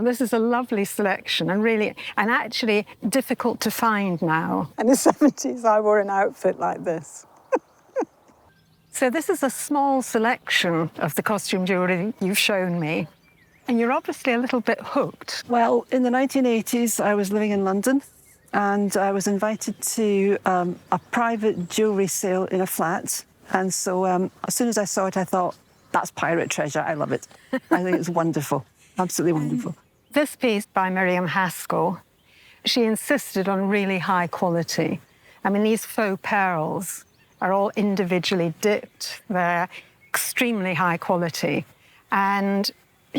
This is a lovely selection and actually difficult to find now. In the 70s, I wore an outfit like this. So this is a small selection of the costume jewellery you've shown me. And you're obviously a little bit hooked. Well, in the 1980s, I was living in London and I was invited to a private jewellery sale in a flat. And so as soon as I saw it, I thought, that's pirate treasure. I love it. I think it's wonderful. Absolutely wonderful. This piece by Miriam Haskell, she insisted on really high quality. I mean, these faux pearls are all individually dipped. They're extremely high quality. And,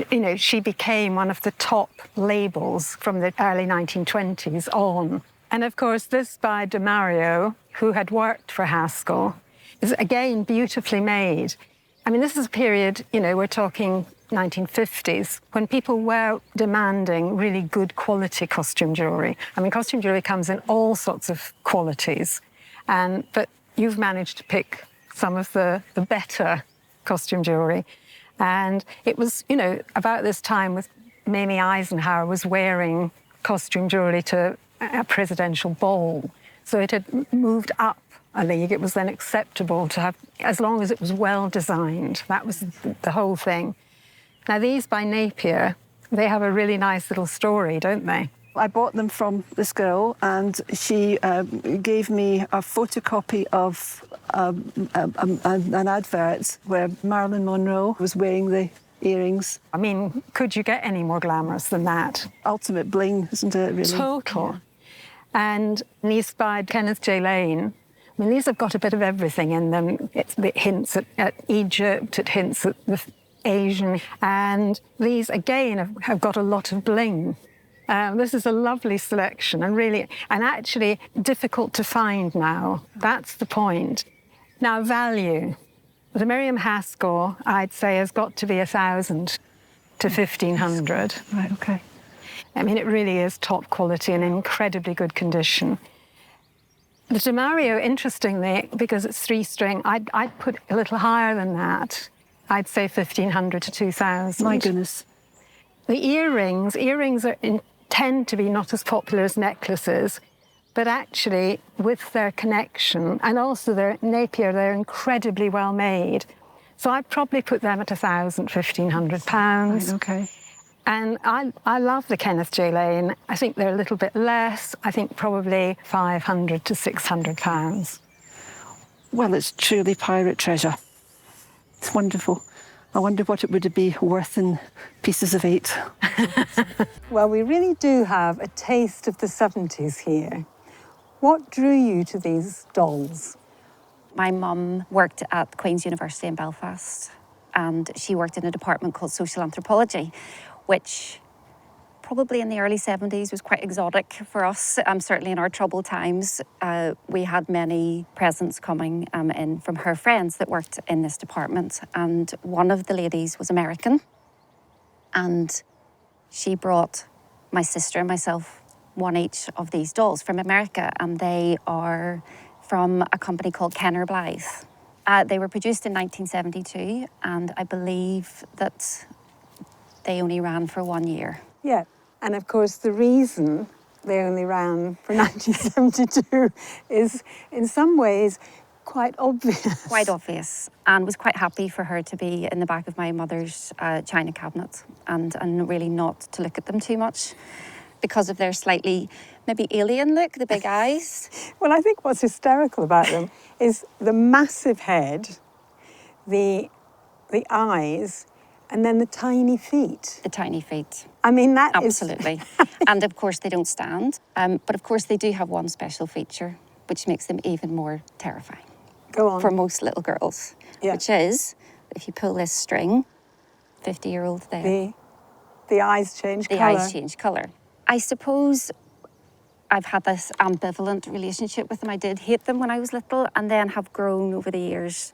you know, she became one of the top labels from the early 1920s on. And of course, this by De Mario, who had worked for Haskell, is again beautifully made. I mean, this is a period, you know, we're talking 1950s, when people were demanding really good quality costume jewellery. I mean, costume jewellery comes in all sorts of qualities, but you've managed to pick some of the better costume jewellery. And it was, you know, about this time with Mamie Eisenhower was wearing costume jewellery to a presidential ball. So it had moved up a league. It was then acceptable to have, as long as it was well designed. That was the whole thing. Now, these by Napier, they have a really nice little story, don't they? I bought them from this girl and she gave me a photocopy of an advert where Marilyn Monroe was wearing the earrings. I mean, could you get any more glamorous than that? Ultimate bling, isn't it, really? Total. Yeah. And these by Kenneth J. Lane. I mean, these have got a bit of everything in them. It hints at Egypt, it hints at the Asian, and these again have got a lot of bling. This is a lovely selection and actually difficult to find now. That's the point. Now, value. The Miriam Haskell, I'd say, has got to be 1,000 to 1,500. Right, okay. I mean, it really is top quality and incredibly good condition. The De Mario, interestingly, because it's 3-string, I'd put a little higher than that. I'd say 1,500 to 2,000. My goodness. The earrings tend to be not as popular as necklaces, but actually with their connection and also their Napier, they're incredibly well made. So I'd probably put them at 1,000, 1,500 pounds. Right, okay. And I love the Kenneth J. Lane. I think they're a little bit less. I think probably 500 to 600 pounds. Well, it's truly pirate treasure. It's wonderful. I wonder what it would be worth in pieces of 8. Well, we really do have a taste of the 70s here. What drew you to these dolls? My mum worked at Queen's University in Belfast, and she worked in a department called social anthropology, which probably in the early 70s was quite exotic for us. Certainly in our troubled times, we had many presents coming in from her friends that worked in this department. And one of the ladies was American. And she brought my sister and myself one each of these dolls from America. And they are from a company called Kenner Blythe. They were produced in 1972. And I believe that they only ran for 1 year. Yeah. And of course, the reason they only ran for 1972 is in some ways quite obvious. Quite obvious, and was quite happy for her to be in the back of my mother's china cabinet and really not to look at them too much because of their slightly maybe alien look, the big eyes. Well, I think what's hysterical about them is the massive head, the eyes, and then the tiny feet. The tiny feet. I mean, that Absolutely. And of course, they don't stand. But of course, they do have one special feature, which makes them even more terrifying. Go on. For most little girls, which is, if you pull this string, 50-year-old there. The eyes change colour. The eyes change colour. I suppose I've had this ambivalent relationship with them. I did hate them when I was little and then have grown over the years.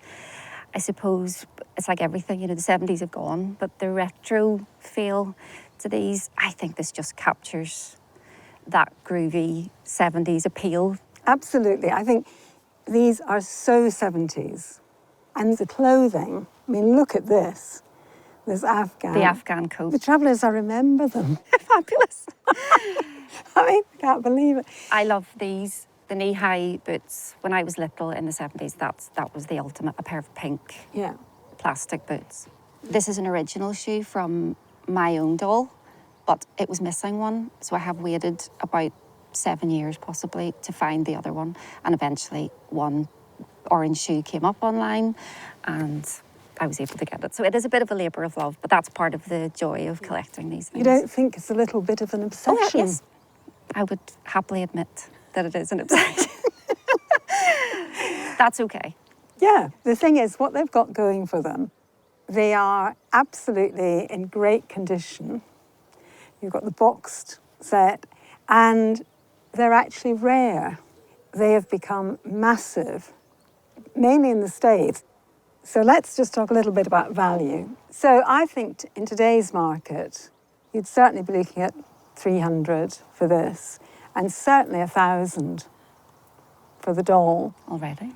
I suppose it's like everything, you know, the 70s have gone, but the retro feel to these, I think this just captures that groovy 70s appeal. Absolutely. I think these are so 70s. And the clothing, I mean, look at this. There's Afghan. The Afghan coat. The trouble is, I remember them. Fabulous. I mean, I can't believe it. I love these, the knee-high boots. When I was little in the 70s, that was the ultimate, a pair of pink Yeah. plastic boots. This is an original shoe from my own doll, but it was missing one, so I have waited about 7 years possibly to find the other one, and eventually one orange shoe came up online and I was able to get it. So it is a bit of a labour of love, but that's part of the joy of collecting these things. You don't think it's a little bit of an obsession? Oh, yes. I would happily admit that it is an obsession. That's okay. Yeah, the thing is, what they've got going for them, they are absolutely in great condition. You've got the boxed set, and they're actually rare. They have become massive, mainly in the States. So let's just talk a little bit about value. So I think in today's market, you'd certainly be looking at 300 for this, and certainly 1,000 for the doll. Already.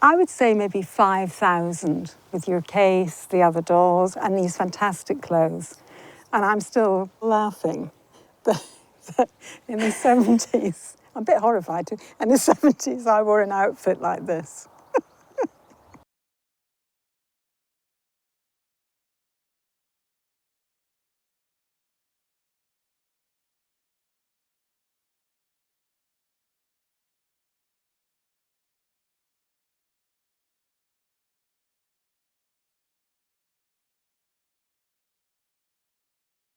I would say maybe 5,000 with your case, the other dolls, and these fantastic clothes. And I'm still laughing that in the 70s, I'm a bit horrified too, in the 70s I wore an outfit like this.